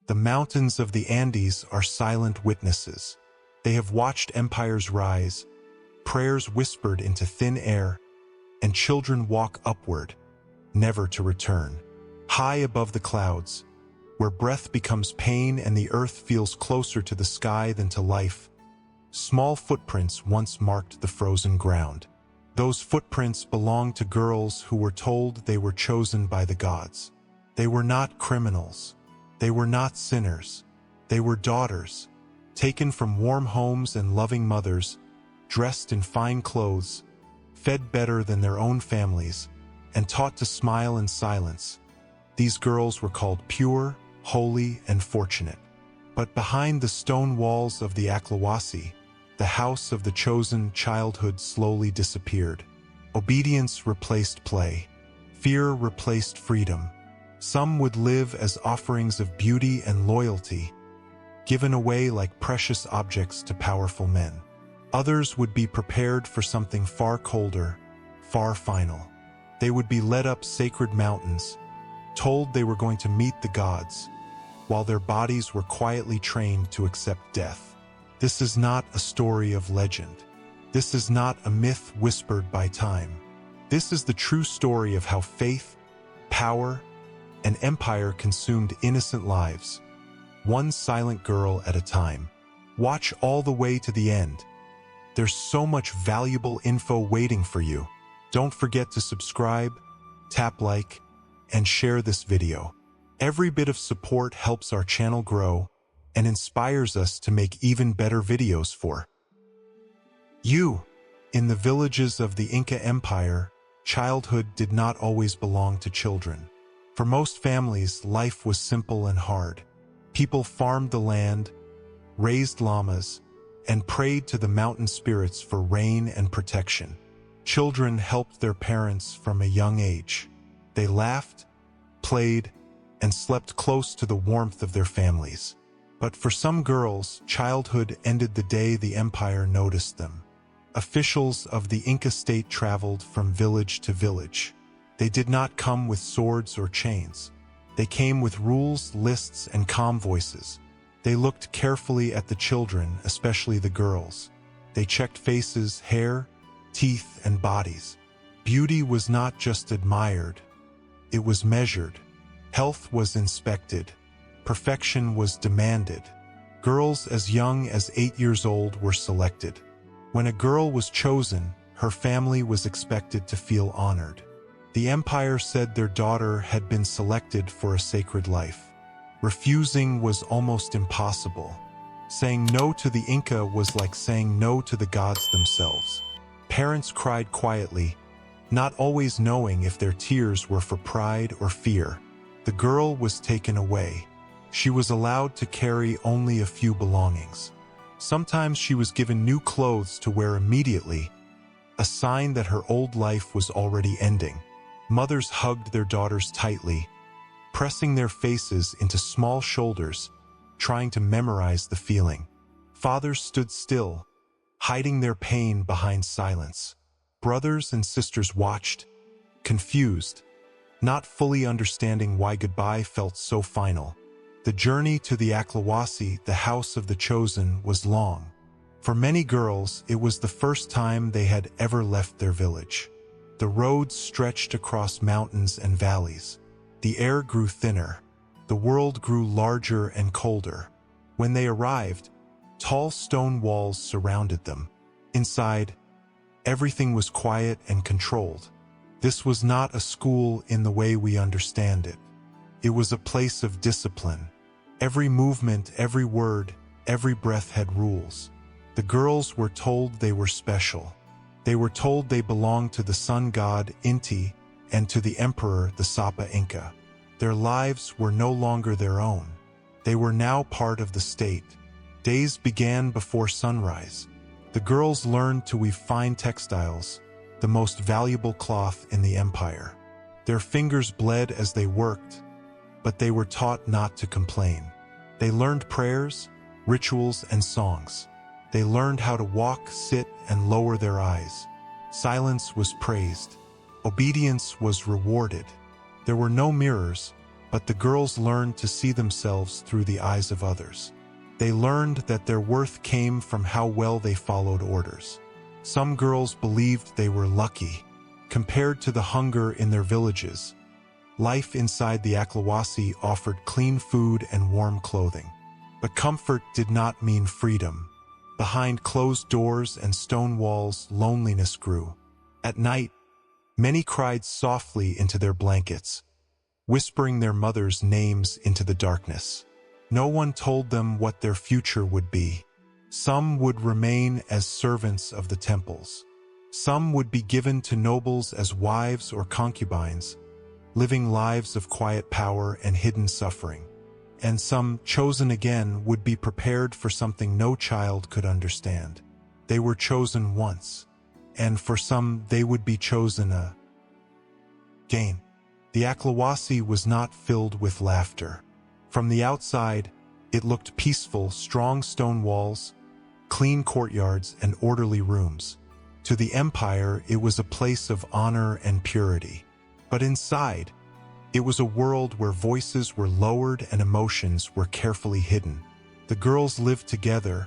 The mountains of the Andes are silent witnesses. They have watched empires rise, prayers whispered into thin air, and children walk upward, never to return. High above the clouds, where breath becomes pain and the earth feels closer to the sky than to life, small footprints once marked the frozen ground. Those footprints belonged to girls who were told they were chosen by the gods. They were not criminals. They were not sinners. They were daughters, taken from warm homes and loving mothers, dressed in fine clothes, fed better than their own families, and taught to smile in silence. These girls were called pure, holy, and fortunate. But behind the stone walls of the Aklawasi, the house of the chosen, childhood slowly disappeared. Obedience replaced play. Fear replaced freedom. Some would live as offerings of beauty and loyalty, given away like precious objects to powerful men. Others would be prepared for something far colder, far final. They would be led up sacred mountains, told they were going to meet the gods, while their bodies were quietly trained to accept death. This is not a story of legend. This is not a myth whispered by time. This is the true story of how faith, power, and empire consumed innocent lives, one silent girl at a time. Watch all the way to the end. There's so much valuable info waiting for you. Don't forget to subscribe, tap like, and share this video. Every bit of support helps our channel grow and inspires us to make even better videos for you. In the villages of the Inca Empire, childhood did not always belong to children. For most families, life was simple and hard. People farmed the land, raised llamas, and prayed to the mountain spirits for rain and protection. Children helped their parents from a young age. They laughed, played, and slept close to the warmth of their families. But for some girls, childhood ended the day the empire noticed them. Officials of the Inca state traveled from village to village. They did not come with swords or chains. They came with rules, lists, and calm voices. They looked carefully at the children, especially the girls. They checked faces, hair, teeth, and bodies. Beauty was not just admired, it was measured. Health was inspected. Perfection was demanded. Girls as young as 8 years old were selected. When a girl was chosen, her family was expected to feel honored. The empire said their daughter had been selected for a sacred life. Refusing was almost impossible. Saying no to the Inca was like saying no to the gods themselves. Parents cried quietly, not always knowing if their tears were for pride or fear. The girl was taken away. She was allowed to carry only a few belongings. Sometimes she was given new clothes to wear immediately, a sign that her old life was already ending. Mothers hugged their daughters tightly, pressing their faces into small shoulders, trying to memorize the feeling. Fathers stood still, hiding their pain behind silence. Brothers and sisters watched, confused, not fully understanding why goodbye felt so final. The journey to the Aklawasi, the house of the chosen, was long. For many girls, it was the first time they had ever left their village. The roads stretched across mountains and valleys. The air grew thinner. The world grew larger and colder. When they arrived, tall stone walls surrounded them. Inside, everything was quiet and controlled. This was not a school in the way we understand it. It was a place of discipline. Every movement, every word, every breath had rules. The girls were told they were special. They were told they belonged to the sun god Inti and to the emperor, the Sapa Inca. Their lives were no longer their own. They were now part of the state. Days began before sunrise. The girls learned to weave fine textiles, the most valuable cloth in the empire. Their fingers bled as they worked, but they were taught not to complain. They learned prayers, rituals, and songs. They learned how to walk, sit, and lower their eyes. Silence was praised. Obedience was rewarded. There were no mirrors, But the girls learned to see themselves through the eyes of others. They learned that their worth came from how well they followed orders. Some girls believed they were lucky. Compared to the hunger in their villages, life inside the Aklawasi offered clean food and warm clothing. But comfort did not mean freedom. Behind closed doors and stone walls, loneliness grew. At night, many cried softly into their blankets, whispering their mothers' names into the darkness. No one told them what their future would be. Some would remain as servants of the temples. Some would be given to nobles as wives or concubines, living lives of quiet power and hidden suffering. And some, chosen again, would be prepared for something no child could understand. They were chosen once, and for some they would be chosen again. The Aklawasi was not filled with laughter. From the outside, it looked peaceful: strong stone walls, clean courtyards, and orderly rooms. To the empire, it was a place of honor and purity. But inside, it was a world where voices were lowered and emotions were carefully hidden. The girls lived together,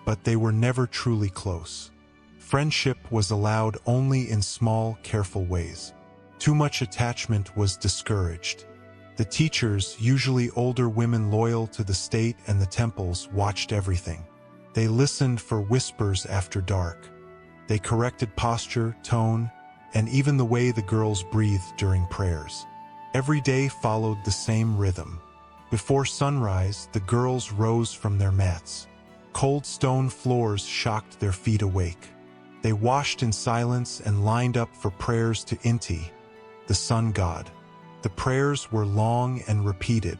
but they were never truly close. Friendship was allowed only in small, careful ways. Too much attachment was discouraged. The teachers, usually older women loyal to the state and the temples, watched everything. They listened for whispers after dark. They corrected posture, tone, and even the way the girls breathed during prayers. Every day followed the same rhythm. Before sunrise, the girls rose from their mats. Cold stone floors shocked their feet awake. They washed in silence and lined up for prayers to Inti, the sun god. The prayers were long and repeated.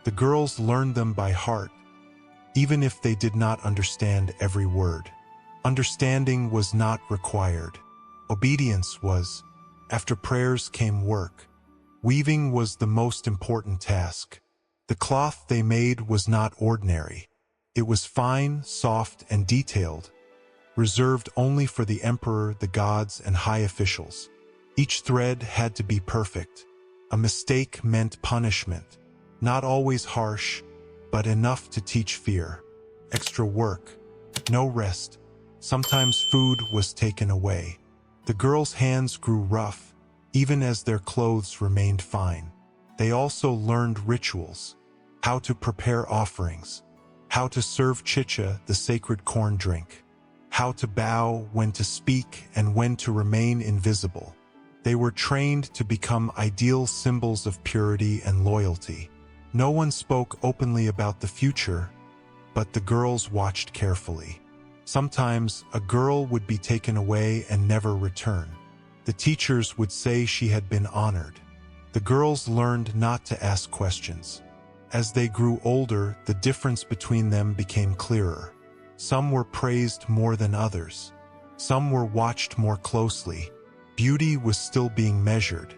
The girls learned them by heart, even if they did not understand every word. Understanding was not required. Obedience was. After prayers came work. Weaving was the most important task. The cloth they made was not ordinary. It was fine, soft, and detailed, reserved only for the emperor, the gods, and high officials. Each thread had to be perfect. A mistake meant punishment, not always harsh, but enough to teach fear. Extra work, no rest. Sometimes food was taken away. The girls' hands grew rough, even as their clothes remained fine. They also learned rituals, how to prepare offerings, how to serve chicha, the sacred corn drink, how to bow, when to speak, and when to remain invisible. They were trained to become ideal symbols of purity and loyalty. No one spoke openly about the future, but the girls watched carefully. Sometimes a girl would be taken away and never return. The teachers would say she had been honored. The girls learned not to ask questions. As they grew older, the difference between them became clearer. Some were praised more than others. Some were watched more closely. Beauty was still being measured.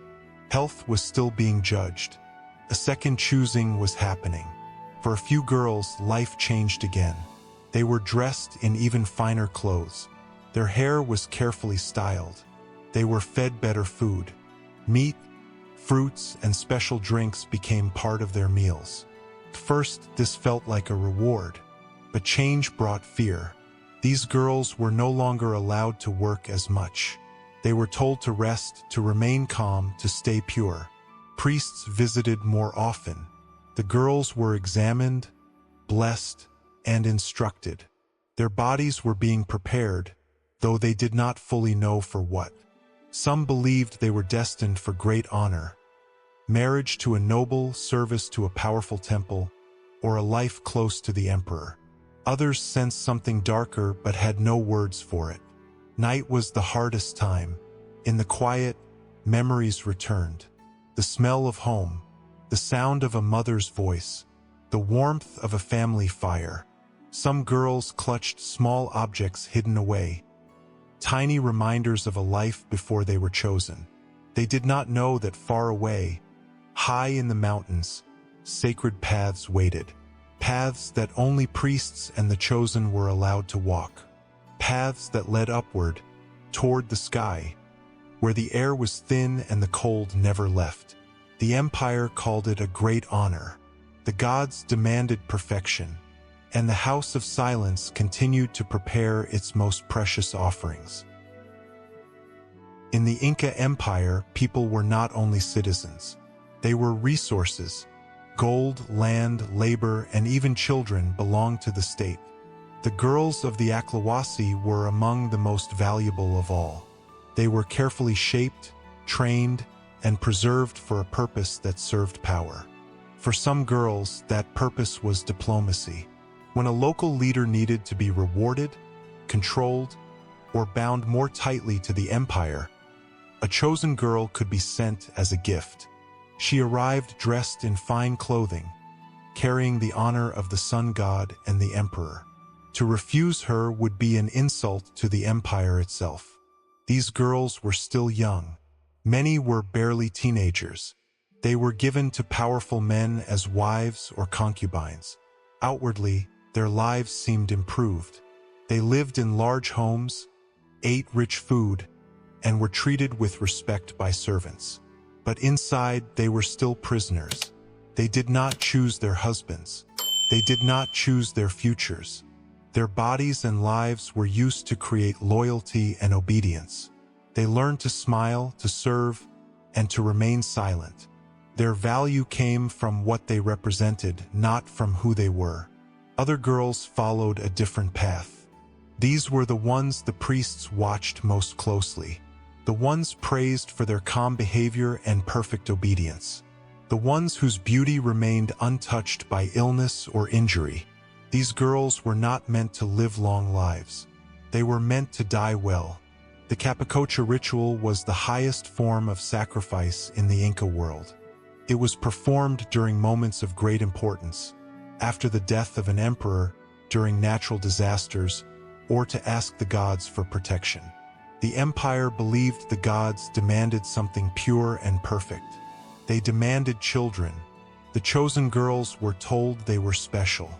Health was still being judged. A second choosing was happening. For a few girls, life changed again. They were dressed in even finer clothes. Their hair was carefully styled. They were fed better food. Meat, fruits, and special drinks became part of their meals. At first, this felt like a reward, but change brought fear. These girls were no longer allowed to work as much. They were told to rest, to remain calm, to stay pure. Priests visited more often. The girls were examined, blessed, and instructed. Their bodies were being prepared, though they did not fully know for what. Some believed they were destined for great honor: marriage to a noble, service to a powerful temple, or a life close to the emperor. Others sensed something darker but had no words for it. Night was the hardest time. In the quiet, memories returned. The smell of home, the sound of a mother's voice, the warmth of a family fire. Some girls clutched small objects hidden away, tiny reminders of a life before they were chosen. They did not know that far away, high in the mountains, sacred paths waited. Paths that only priests and the chosen were allowed to walk. Paths that led upward, toward the sky, where the air was thin and the cold never left. The empire called it a great honor. The gods demanded perfection, and the House of Silence continued to prepare its most precious offerings. In the Inca Empire, people were not only citizens. They were resources. Gold, land, labor, and even children belonged to the state. The girls of the Aklawasi were among the most valuable of all. They were carefully shaped, trained, and preserved for a purpose that served power. For some girls, that purpose was diplomacy. When a local leader needed to be rewarded, controlled, or bound more tightly to the empire, a chosen girl could be sent as a gift. She arrived dressed in fine clothing, carrying the honor of the sun god and the emperor. To refuse her would be an insult to the empire itself. These girls were still young. Many were barely teenagers. They were given to powerful men as wives or concubines. Outwardly, their lives seemed improved. They lived in large homes, ate rich food, and were treated with respect by servants. But inside, they were still prisoners. They did not choose their husbands. They did not choose their futures. Their bodies and lives were used to create loyalty and obedience. They learned to smile, to serve, and to remain silent. Their value came from what they represented, not from who they were. Other girls followed a different path. These were the ones the priests watched most closely. The ones praised for their calm behavior and perfect obedience. The ones whose beauty remained untouched by illness or injury. These girls were not meant to live long lives. They were meant to die well. The Capacocha ritual was the highest form of sacrifice in the Inca world. It was performed during moments of great importance, after the death of an emperor, during natural disasters, or to ask the gods for protection. The empire believed the gods demanded something pure and perfect. They demanded children. The chosen girls were told they were special.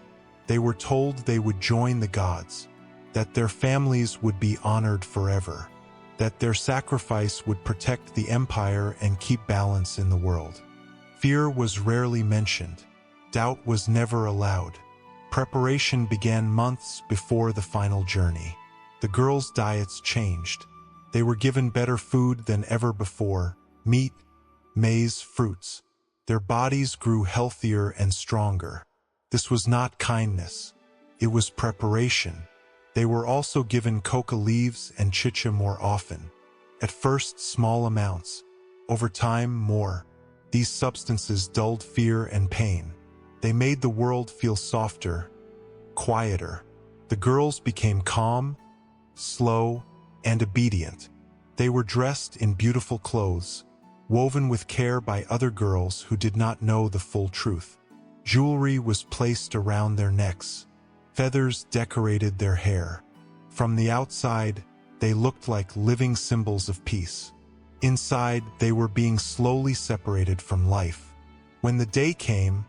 They were told they would join the gods, that their families would be honored forever, that their sacrifice would protect the empire and keep balance in the world. Fear was rarely mentioned. Doubt was never allowed. Preparation began months before the final journey. The girls' diets changed. They were given better food than ever before: meat, maize, fruits. Their bodies grew healthier and stronger. This was not kindness. It was preparation. They were also given coca leaves and chicha more often. At first, small amounts. Over time, more. These substances dulled fear and pain. They made the world feel softer, quieter. The girls became calm, slow, and obedient. They were dressed in beautiful clothes, woven with care by other girls who did not know the full truth. Jewelry was placed around their necks. Feathers decorated their hair. From the outside, they looked like living symbols of peace. Inside, they were being slowly separated from life. When the day came,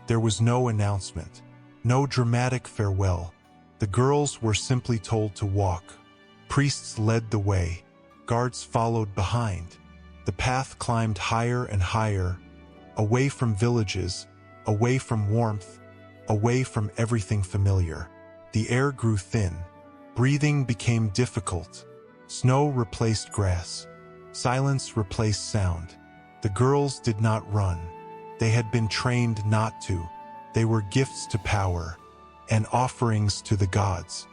there was no announcement, no dramatic farewell. The girls were simply told to walk. Priests led the way. Guards followed behind. The path climbed higher and higher, away from villages, away from warmth, away from everything familiar. The air grew thin. Breathing became difficult. Snow replaced grass. Silence replaced sound. The girls did not run. They had been trained not to. They were gifts to power and offerings to the gods.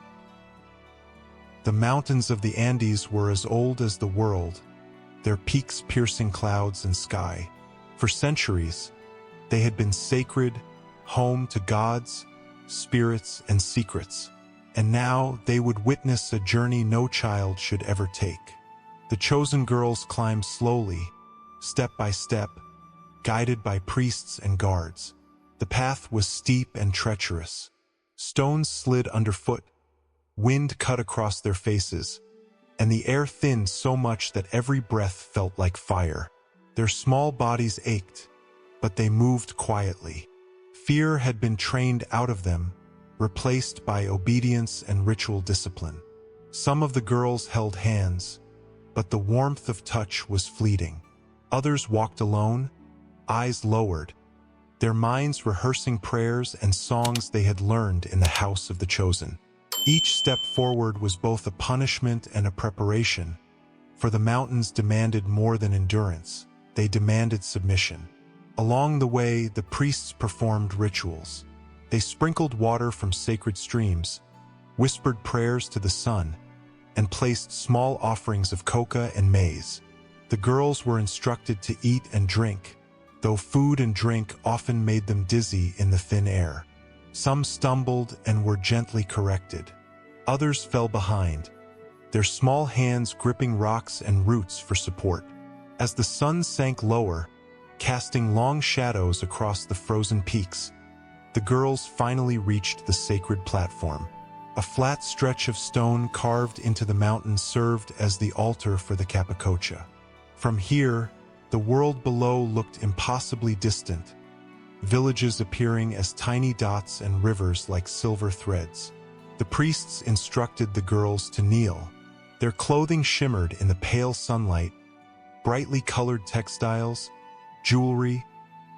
The mountains of the Andes were as old as the world, their peaks piercing clouds and sky. For centuries, they had been sacred, home to gods, spirits, and secrets. And now they would witness a journey no child should ever take. The chosen girls climbed slowly, step by step, guided by priests and guards. The path was steep and treacherous. Stones slid underfoot, wind cut across their faces, and the air thinned so much that every breath felt like fire. Their small bodies ached, but they moved quietly. Fear had been trained out of them, replaced by obedience and ritual discipline. Some of the girls held hands, but the warmth of touch was fleeting. Others walked alone, eyes lowered, their minds rehearsing prayers and songs they had learned in the house of the chosen. Each step forward was both a punishment and a preparation, for the mountains demanded more than endurance, they demanded submission. Along the way, the priests performed rituals. They sprinkled water from sacred streams, whispered prayers to the sun, and placed small offerings of coca and maize. The girls were instructed to eat and drink, though food and drink often made them dizzy in the thin air. Some stumbled and were gently corrected. Others fell behind, their small hands gripping rocks and roots for support. As the sun sank lower, casting long shadows across the frozen peaks, the girls finally reached the sacred platform. A flat stretch of stone carved into the mountain served as the altar for the Capacocha. From here, the world below looked impossibly distant, villages appearing as tiny dots and rivers like silver threads. The priests instructed the girls to kneel. Their clothing shimmered in the pale sunlight, brightly colored textiles, jewelry,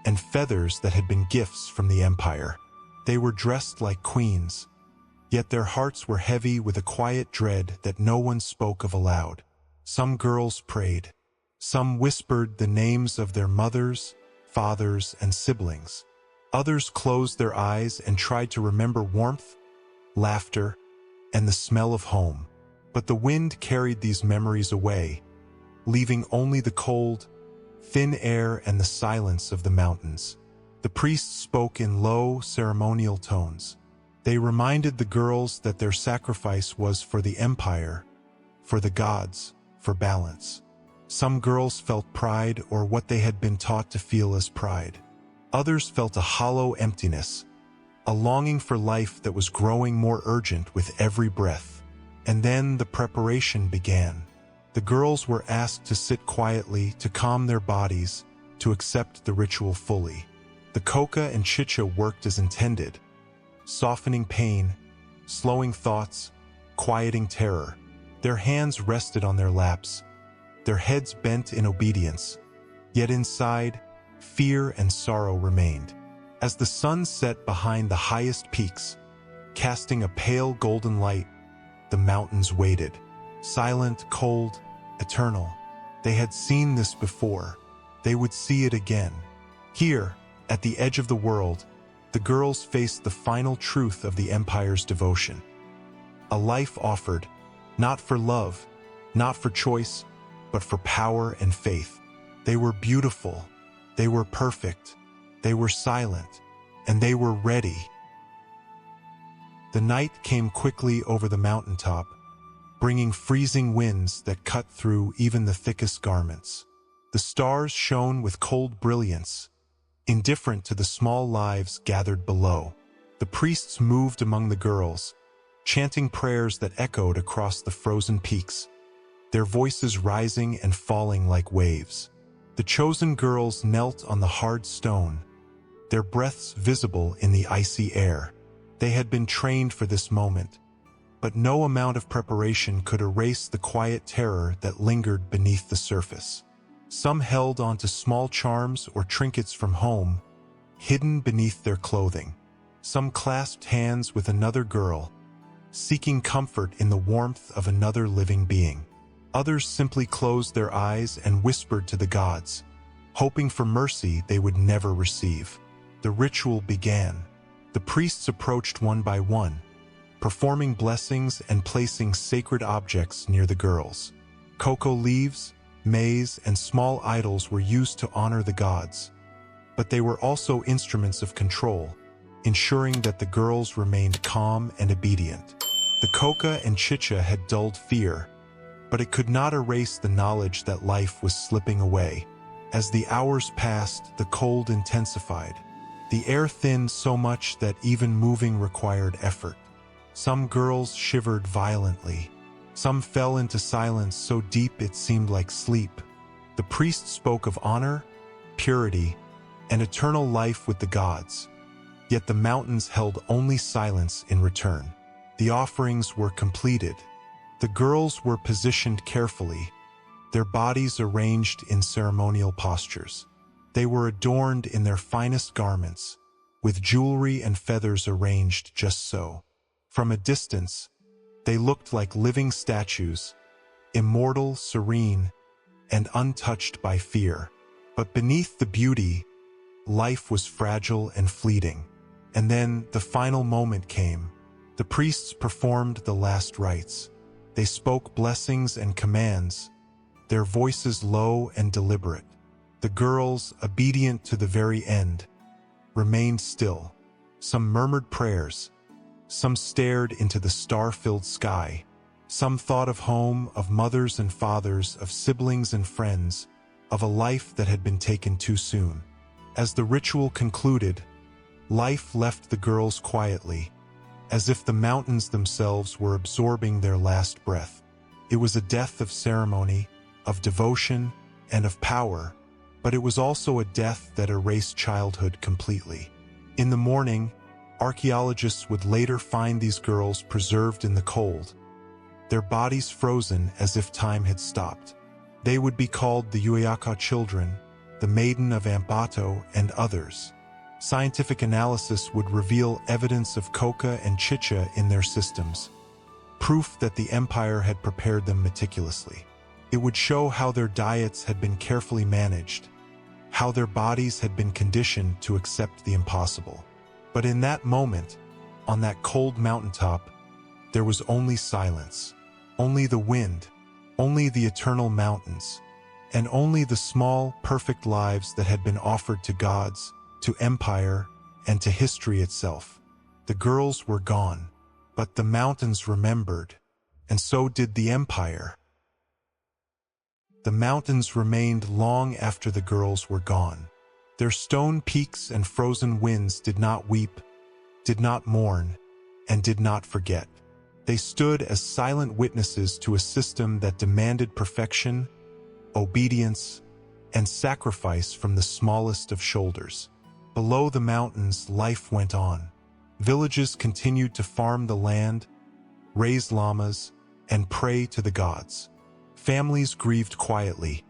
and feathers that had been gifts from the empire. They were dressed like queens, yet their hearts were heavy with a quiet dread that no one spoke of aloud. Some girls prayed. Some whispered the names of their mothers, fathers, and siblings. Others closed their eyes and tried to remember warmth, laughter, and the smell of home. But the wind carried these memories away, leaving only the cold, thin air and the silence of the mountains. The priests spoke in low, ceremonial tones. They reminded the girls that their sacrifice was for the empire, for the gods, for balance. Some girls felt pride or what they had been taught to feel as pride. Others felt a hollow emptiness, a longing for life that was growing more urgent with every breath. And then the preparation began. The girls were asked to sit quietly, to calm their bodies, to accept the ritual fully. The coca and chicha worked as intended, softening pain, slowing thoughts, quieting terror. Their hands rested on their laps, their heads bent in obedience, yet inside, fear and sorrow remained. As the sun set behind the highest peaks, casting a pale golden light, the mountains waited, silent, cold, eternal. They had seen this before. They would see it again. Here, at the edge of the world, the girls faced the final truth of the empire's devotion. A life offered, not for love, not for choice, but for power and faith. They were beautiful, they were perfect, they were silent, and they were ready. The night came quickly over the mountaintop, bringing freezing winds that cut through even the thickest garments. The stars shone with cold brilliance, indifferent to the small lives gathered below. The priests moved among the girls, chanting prayers that echoed across the frozen peaks, their voices rising and falling like waves. The chosen girls knelt on the hard stone, their breaths visible in the icy air. They had been trained for this moment, but no amount of preparation could erase the quiet terror that lingered beneath the surface. Some held onto small charms or trinkets from home, hidden beneath their clothing. Some clasped hands with another girl, seeking comfort in the warmth of another living being. Others simply closed their eyes and whispered to the gods, hoping for mercy they would never receive. The ritual began. The priests approached one by one, performing blessings and placing sacred objects near the girls. Cocoa leaves, maize, and small idols were used to honor the gods, but they were also instruments of control, ensuring that the girls remained calm and obedient. The coca and chicha had dulled fear, but it could not erase the knowledge that life was slipping away. As the hours passed, the cold intensified. The air thinned so much that even moving required effort. Some girls shivered violently. Some fell into silence so deep it seemed like sleep. The priest spoke of honor, purity, and eternal life with the gods. Yet the mountains held only silence in return. The offerings were completed. The girls were positioned carefully, their bodies arranged in ceremonial postures. They were adorned in their finest garments, with jewelry and feathers arranged just so. From a distance, they looked like living statues, immortal, serene, and untouched by fear. But beneath the beauty, life was fragile and fleeting. And then the final moment came. The priests performed the last rites. They spoke blessings and commands, their voices low and deliberate. The girls, obedient to the very end, remained still. Some murmured prayers, some stared into the star-filled sky. Some thought of home, of mothers and fathers, of siblings and friends, of a life that had been taken too soon. As the ritual concluded, life left the girls quietly, as if the mountains themselves were absorbing their last breath. It was a death of ceremony, of devotion, and of power, but it was also a death that erased childhood completely. In the morning, archaeologists would later find these girls preserved in the cold, their bodies frozen as if time had stopped. They would be called the Uyaka children, the Maiden of Ambato, and others. Scientific analysis would reveal evidence of coca and chicha in their systems, proof that the empire had prepared them meticulously. It would show how their diets had been carefully managed, how their bodies had been conditioned to accept the impossible. But in that moment, on that cold mountaintop, there was only silence, only the wind, only the eternal mountains, and only the small, perfect lives that had been offered to gods, to empire, and to history itself. The girls were gone, but the mountains remembered, and so did the empire. The mountains remained long after the girls were gone. Their stone peaks and frozen winds did not weep, did not mourn, and did not forget. They stood as silent witnesses to a system that demanded perfection, obedience, and sacrifice from the smallest of shoulders. Below the mountains, life went on. Villages continued to farm the land, raise llamas, and pray to the gods. Families grieved quietly,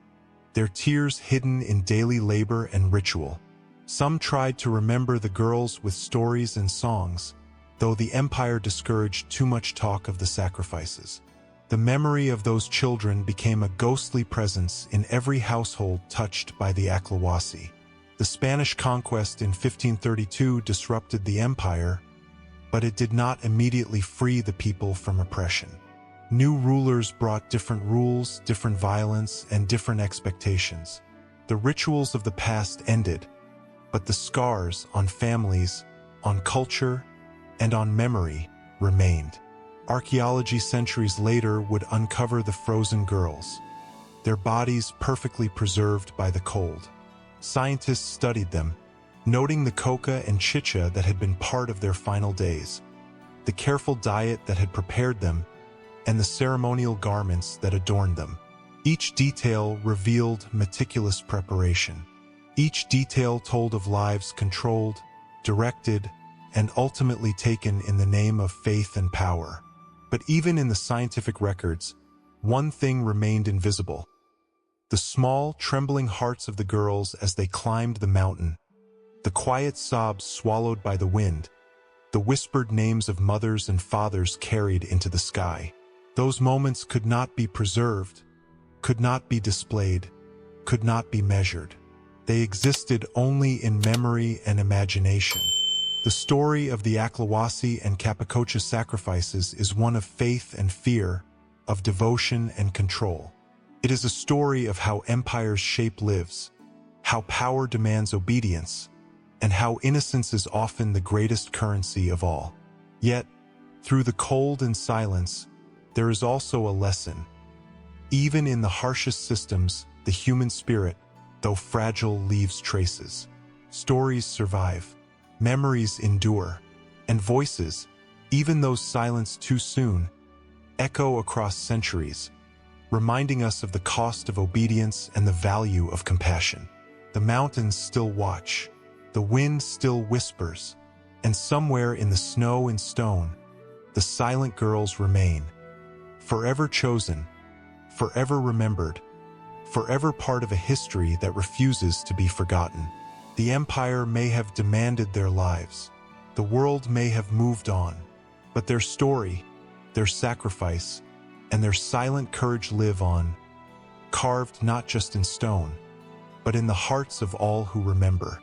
their tears hidden in daily labor and ritual. Some tried to remember the girls with stories and songs, though the empire discouraged too much talk of the sacrifices. The memory of those children became a ghostly presence in every household touched by the Aklawasi. The Spanish conquest in 1532 disrupted the empire, but it did not immediately free the people from oppression. New rulers brought different rules, different violence, and different expectations. The rituals of the past ended, but the scars on families, on culture, and on memory remained. Archaeology centuries later would uncover the frozen girls, their bodies perfectly preserved by the cold. Scientists studied them, noting the coca and chicha that had been part of their final days, the careful diet that had prepared them, and the ceremonial garments that adorned them. Each detail revealed meticulous preparation. Each detail told of lives controlled, directed, and ultimately taken in the name of faith and power. But even in the scientific records, one thing remained invisible: the small, trembling hearts of the girls as they climbed the mountain, the quiet sobs swallowed by the wind, the whispered names of mothers and fathers carried into the sky. Those moments could not be preserved, could not be displayed, could not be measured. They existed only in memory and imagination. The story of the Aklawasi and Capacocha sacrifices is one of faith and fear, of devotion and control. It is a story of how empires shape lives, how power demands obedience, and how innocence is often the greatest currency of all. Yet, through the cold and silence, there is also a lesson. Even in the harshest systems, the human spirit, though fragile, leaves traces. Stories survive, memories endure, and voices, even those silenced too soon, echo across centuries, reminding us of the cost of obedience and the value of compassion. The mountains still watch, the wind still whispers, and somewhere in the snow and stone, the silent girls remain, forever chosen, forever remembered, forever part of a history that refuses to be forgotten. The empire may have demanded their lives. The world may have moved on. But their story, their sacrifice, and their silent courage live on, carved not just in stone, but in the hearts of all who remember.